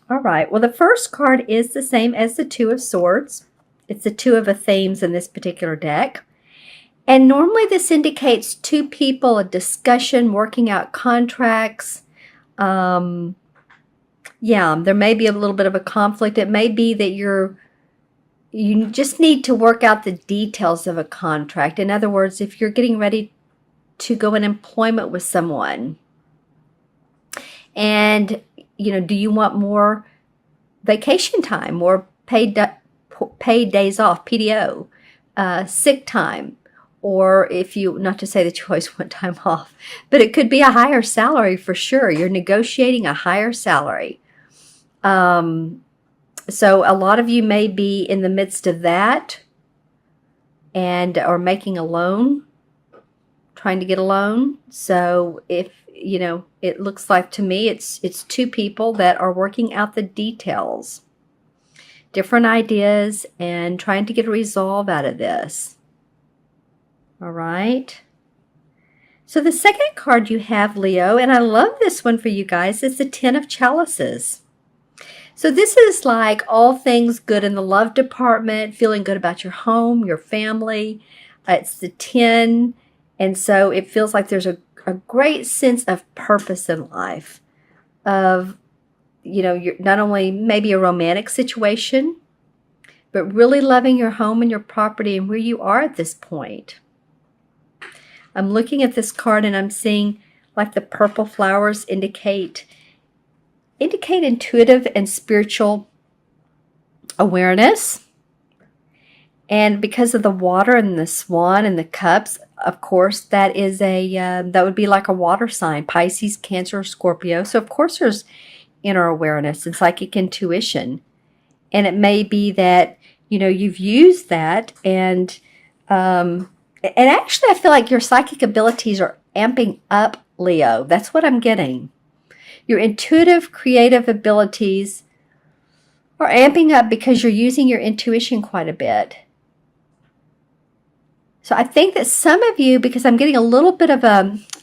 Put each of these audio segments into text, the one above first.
All right. Well, the first card is the same as the Two of Swords. It's the two of a themes in this particular deck. And normally this indicates two people, a discussion, working out contracts. Yeah, there may be a little bit of a conflict. It may be that you just need to work out the details of a contract. In other words, if you're getting ready to go in employment with someone, and do you want more vacation time, more paid days off, PTO, sick time, or if you, not to say that you always want time off, but it could be a higher salary for sure. You're negotiating a higher salary. So a lot of you may be in the midst of that or making a loan, trying to get a loan. So if, it looks like to me it's two people that are working out the details, different ideas, and trying to get a resolve out of this. All right. So the second card you have, Leo, and I love this one for you guys, is the Ten of Chalices. So this is like all things good in the love department, feeling good about your home, your family. It's the 10. And so it feels like there's a great sense of purpose in life. Of, you're not only maybe a romantic situation, but really loving your home and your property and where you are at this point. I'm looking at this card and I'm seeing like the purple flowers indicate intuitive and spiritual awareness. And because of the water and the swan and the cups, of course, that is that would be like a water sign, Pisces, Cancer, Scorpio. So of course there's inner awareness and psychic intuition. And it may be that, you've used that and actually I feel like your psychic abilities are amping up, Leo. That's what I'm getting. Your intuitive, creative abilities are amping up because you're using your intuition quite a bit. So I think that some of you, because I'm getting a little bit of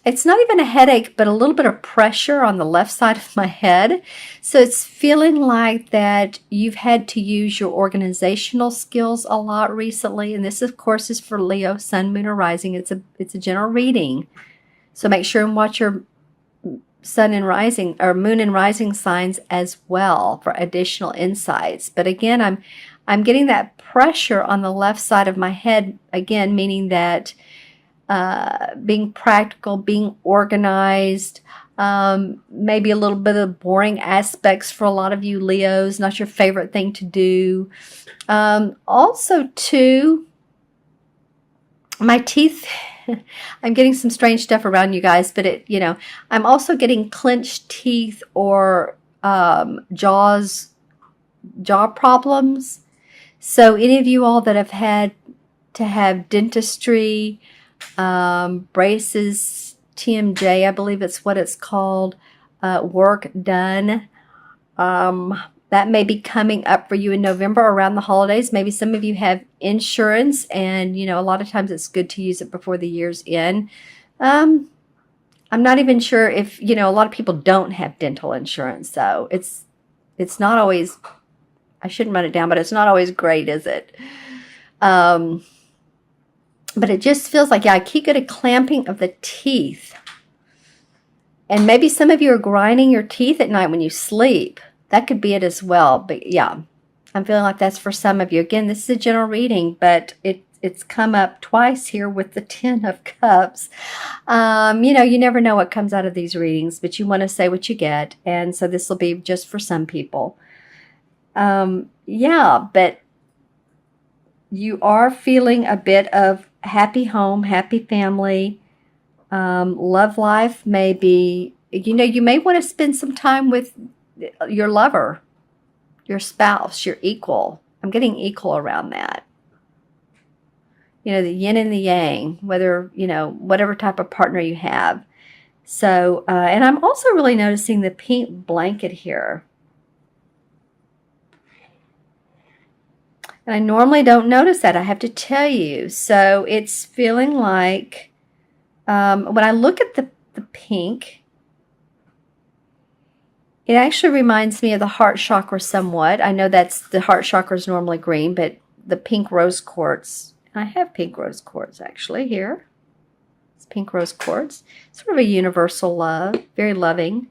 it's not even a headache, but a little bit of pressure on the left side of my head. So it's feeling like that you've had to use your organizational skills a lot recently. And this, of course, is for Leo, Sun, Moon, or Rising. It's a general reading. So make sure and watch your Sun and Rising or Moon and Rising signs as well for additional insights. But again, I'm getting that pressure on the left side of my head, again, meaning that being practical, being organized, maybe a little bit of boring aspects for a lot of you Leos, not your favorite thing to do. Also, too, my teeth, I'm getting some strange stuff around you guys, but I'm also getting clenched teeth or jaw problems. So any of you all that have had to have dentistry, braces, TMJ, I believe it's what it's called, work done, that may be coming up for you in November around the holidays. Maybe some of you have insurance and, a lot of times it's good to use it before the year's end. I'm not even sure if, a lot of people don't have dental insurance. So it's not always, I shouldn't run it down, but it's not always great, is it? But it just feels like, I keep getting clamping of the teeth. And maybe some of you are grinding your teeth at night when you sleep. That could be it as well. But yeah, I'm feeling like that's for some of you. Again, this is a general reading, but it's come up twice here with the 10 of Cups. You never know what comes out of these readings, but you want to say what you get. And so this will be just for some people. Yeah, but you are feeling a bit of happy home, happy family. Love life may be, you may want to spend some time with your lover, your spouse, your equal. I'm getting equal around that. The yin and the yang, whether, whatever type of partner you have. So, and I'm also really noticing the pink blanket here. And I normally don't notice that, I have to tell you. So it's feeling like, when I look at the pink, It actually reminds me of the heart chakra somewhat. I know that's the heart chakra is normally green, but the pink rose quartz. I have pink rose quartz actually here. It's pink rose quartz. Sort of a universal love, very loving.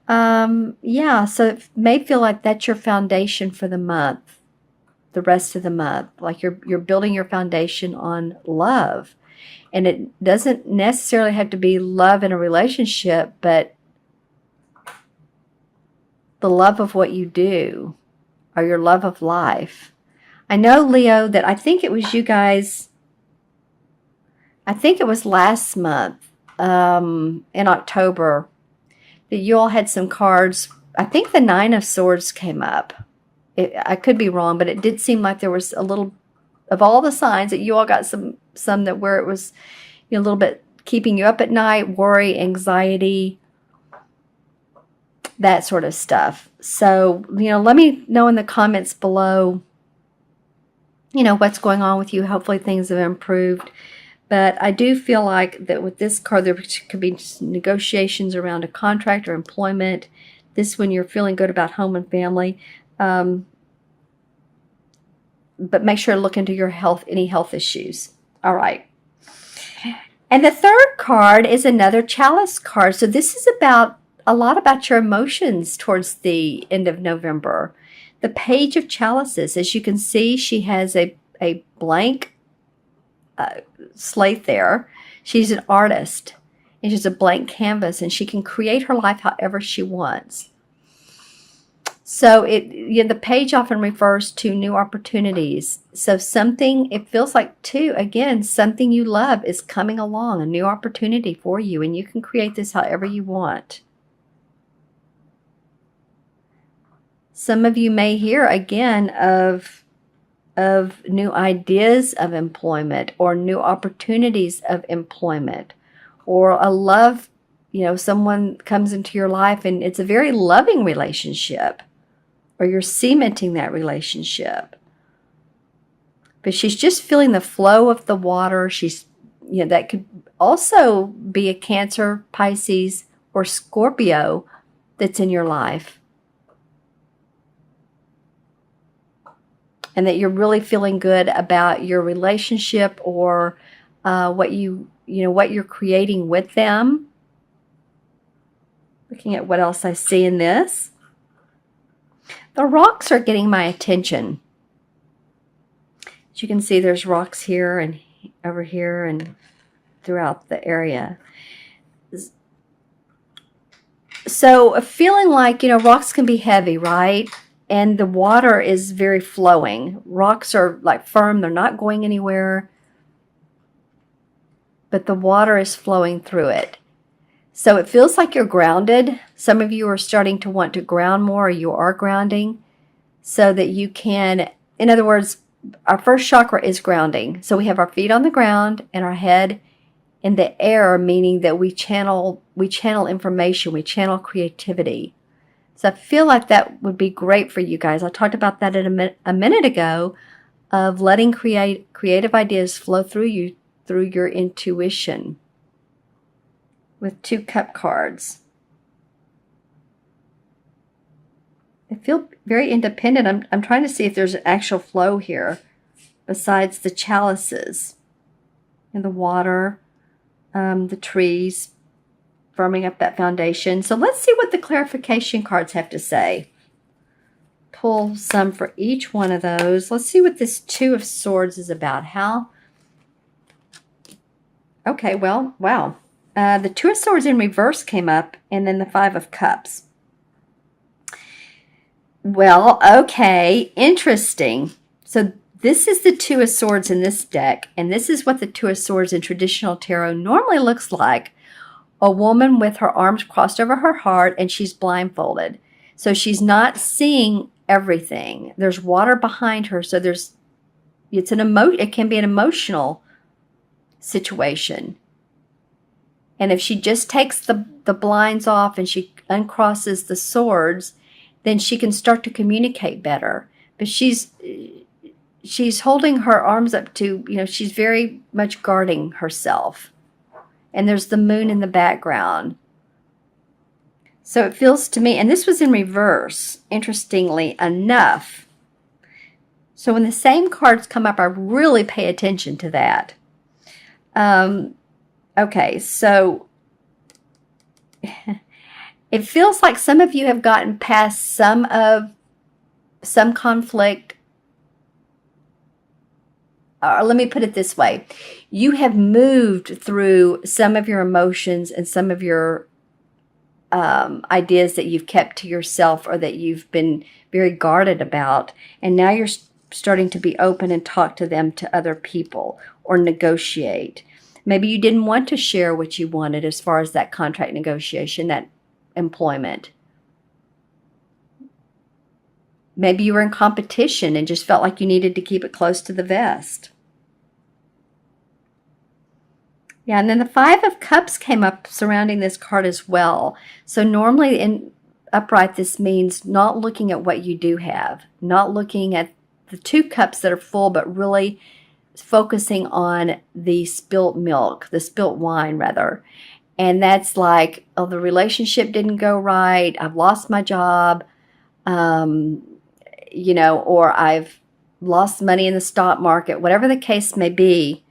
Yeah, so it may feel like that's your foundation for the month, the rest of the month. Like you're building your foundation on love. And it doesn't necessarily have to be love in a relationship, but the love of what you do or your love of life. I know, Leo, that I think it was you guys, I think it was last month in October that you all had some cards. I think the Nine of Swords came up. I could be wrong, but it did seem like there was a little, of all the signs, that you all got some that where it was, you know, a little bit keeping you up at night, worry, anxiety, that sort of stuff. So, you know, let me know in the comments below, you know, what's going on with you. Hopefully things have improved. But I do feel like that with this card, there could be negotiations around a contract or employment. This one, you're feeling good about home and family. But make sure to look into your health, any health issues. All right. And the third card is another chalice card. So this is about a lot about your emotions towards the end of November. The Page of Chalices. As you can see, she has a blank slate there. She's an artist, and she's a blank canvas, and she can create her life however she wants. So you know, the page often refers to new opportunities. So something, it feels like too, again, something you love is coming along, a new opportunity for you, and you can create this however you want. Some of you may hear again of new ideas of employment or new opportunities of employment, or a love, you know, someone comes into your life and it's a very loving relationship, or you're cementing that relationship. But she's just feeling the flow of the water. She's, you know, that could also be a Cancer, Pisces, or Scorpio that's in your life. And that you're really feeling good about your relationship, or what what you're creating with them. Looking at what else I see in this. The rocks are getting my attention. As you can see, there's rocks here and over here and throughout the area. So feeling like, you know, rocks can be heavy, right? And the water is very flowing. Rocks are like firm. They're not going anywhere. But the water is flowing through it. So it feels like you're grounded. Some of you are starting to want to ground more, or you are grounding, so that you can, in other words, our first chakra is grounding. So we have our feet on the ground and our head in the air, meaning that we channel information, we channel creativity. So I feel like that would be great for you guys. I talked about that a minute ago, of letting creative ideas flow through you, through your intuition, with 2 cup cards. I feel very independent. I'm trying to see if there's an actual flow here besides the chalices and the water, the trees, firming up that foundation. So let's see what the clarification cards have to say. Pull some for each one of those. Let's see what this Two of Swords is about. Okay, well, wow. The Two of Swords in reverse came up, and then the Five of Cups. Well, okay, interesting. So this is the Two of Swords in this deck, and this is what the Two of Swords in traditional tarot normally looks like. A woman with her arms crossed over her heart, and she's blindfolded. So she's not seeing everything. There's water behind her, so it can be an emotional situation. And if she just takes the blinds off and she uncrosses the swords, then she can start to communicate better. But she's holding her arms up to, you know, she's very much guarding herself. And there's the moon in the background. So it feels to me, and this was in reverse, interestingly enough. So when the same cards come up, I really pay attention to that. Okay, so it feels like some of you have gotten past some conflict. Or let me put it this way. You have moved through some of your emotions and some of your ideas that you've kept to yourself or that you've been very guarded about. And now you're starting to be open and talk to them, to other people, or negotiate. Maybe you didn't want to share what you wanted as far as that contract negotiation, that employment. Maybe you were in competition and just felt like you needed to keep it close to the vest. Yeah, and then the Five of Cups came up surrounding this card as well. So normally in upright, this means not looking at what you do have, not looking at the two cups that are full, but really focusing on the spilt milk, the spilt wine rather. And that's like, oh, the relationship didn't go right, I've lost my job, you know, or I've lost money in the stock market, whatever the case may be.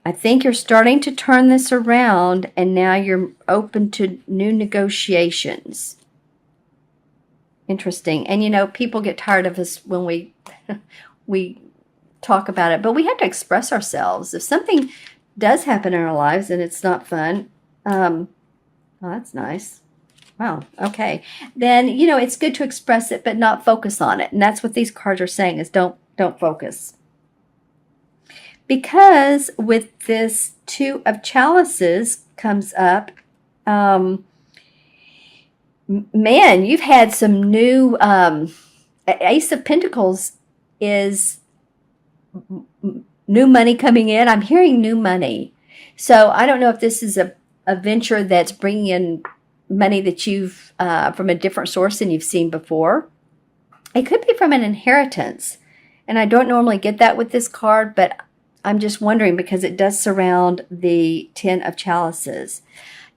I think you're starting to turn this around, and now you're open to new negotiations. Interesting. And you know, people get tired of us when we talk about it, but we have to express ourselves. If something does happen in our lives and it's not fun, oh, that's nice. Wow. Okay. Then, you know, it's good to express it, but not focus on it. And that's what these cards are saying, is don't focus. Because with this Two of Chalices comes up, man, you've had some new, Ace of Pentacles is new money coming in. I'm hearing new money. So I don't know if this is a venture that's bringing in money that you've, from a different source than you've seen before. It could be from an inheritance. And I don't normally get that with this card, but I'm just wondering because it does surround the Ten of Chalices.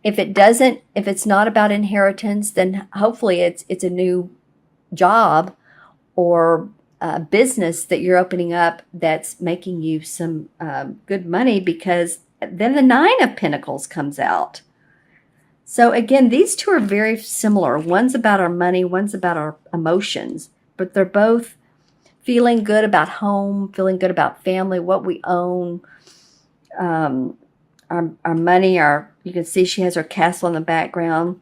If it's not about inheritance, then hopefully it's a new job or a business that you're opening up that's making you some good money, because then the Nine of Pentacles comes out. So again, these two are very similar. One's about our money, one's about our emotions, but they're both feeling good about home, feeling good about family, what we own, our money, you can see she has her castle in the background.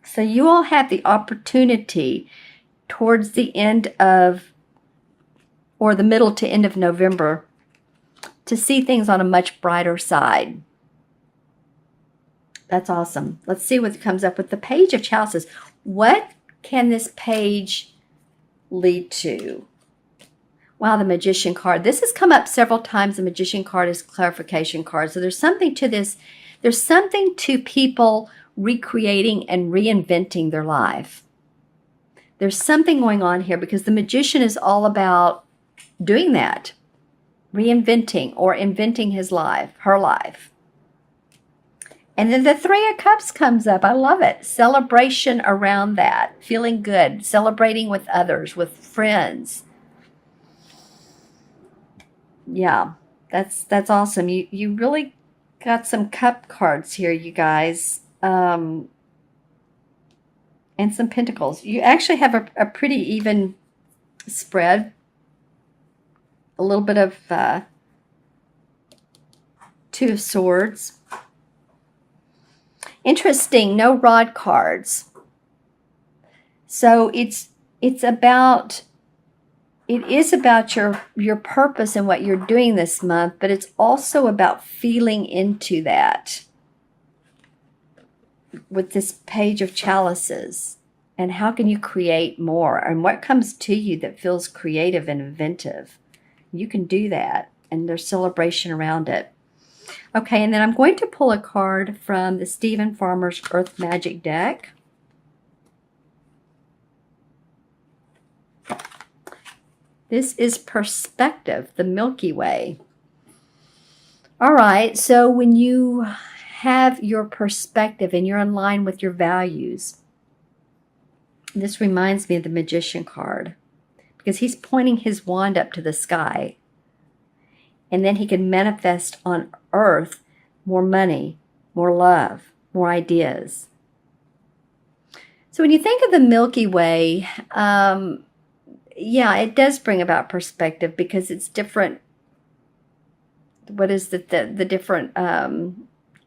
So you all have the opportunity towards the end of, or the middle to end of November, to see things on a much brighter side. That's awesome. Let's see what comes up with the Page of Chalices. What can this page lead to? Wow, the Magician card. This has come up several times. The Magician card is clarification card. So there's something to this. There's something to people recreating and reinventing their life. There's something going on here, because the Magician is all about doing that, reinventing or inventing his life, her life. And then the Three of Cups comes up. I love it. Celebration around that. Feeling good. Celebrating with others, with friends. Yeah, that's awesome. You really got some cup cards here, you guys. And some pentacles. You actually have a pretty even spread. A little bit of Two of Swords. Interesting, no rod cards. So it is about your purpose and what you're doing this month, but it's also about feeling into that with this Page of Chalices. And how can you create more? And what comes to you that feels creative and inventive? You can do that, and there's celebration around it. Okay, and then I'm going to pull a card from the Stephen Farmer's Earth Magic deck. This is Perspective, the Milky Way. All right, so when you have your perspective and you're in line with your values. This reminds me of the Magician card, because he's pointing his wand up to the sky, and then he can manifest on earth more money, more love, more ideas. So when you think of the Milky Way, yeah, it does bring about perspective, because it's different. What is the different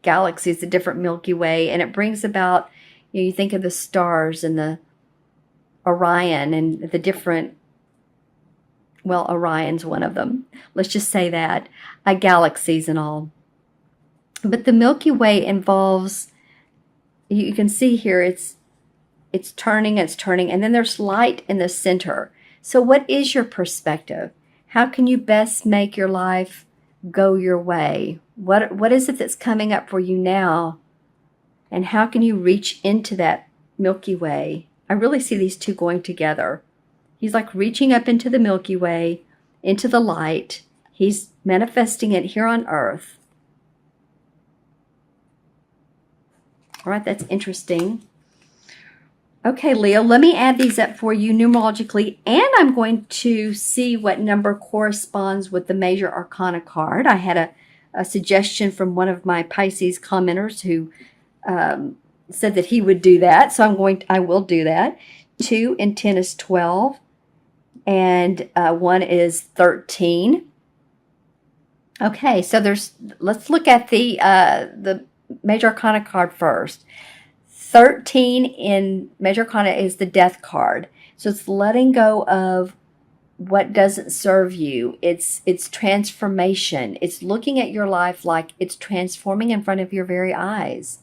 galaxies, the different Milky Way, and it brings about, you think of the stars and the Orion and the different, well, Orion's one of them. Let's just say that, galaxies and all. But the Milky Way involves, you can see here, it's turning, and then there's light in the center. So what is your perspective? How can you best make your life go your way? What is it that's coming up for you now? And how can you reach into that Milky Way? I really see these two going together. He's like reaching up into the Milky Way, into the light. He's manifesting it here on earth. All right, that's interesting. Okay, Leo, let me add these up for you numerologically, and I'm going to see what number corresponds with the major arcana card. I had a suggestion from one of my Pisces commenters who said that he would do that, so I will do that. 2 and 10 is 12, and 1 is 13. Okay, so let's look at the major arcana card first. 13 in major arcana is the death card. So it's letting go of what doesn't serve you. It's transformation. It's looking at your life like it's transforming in front of your very eyes.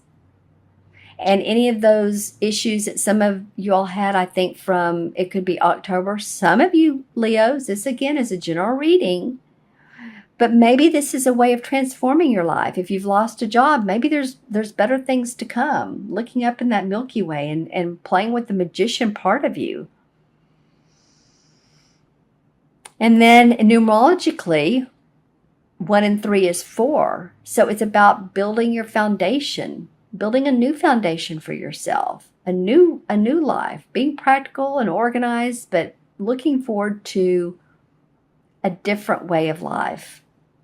And any of those issues that some of you all had, I think from, it could be October. Some of you Leos, this again is a general reading, but maybe this is a way of transforming your life. If you've lost a job, maybe there's better things to come. Looking up in that Milky Way and playing with the magician part of you. And then numerologically, 1 and 3 is 4. So it's about building your foundation, building a new foundation for yourself, a new life, being practical and organized, but looking forward to a different way of life.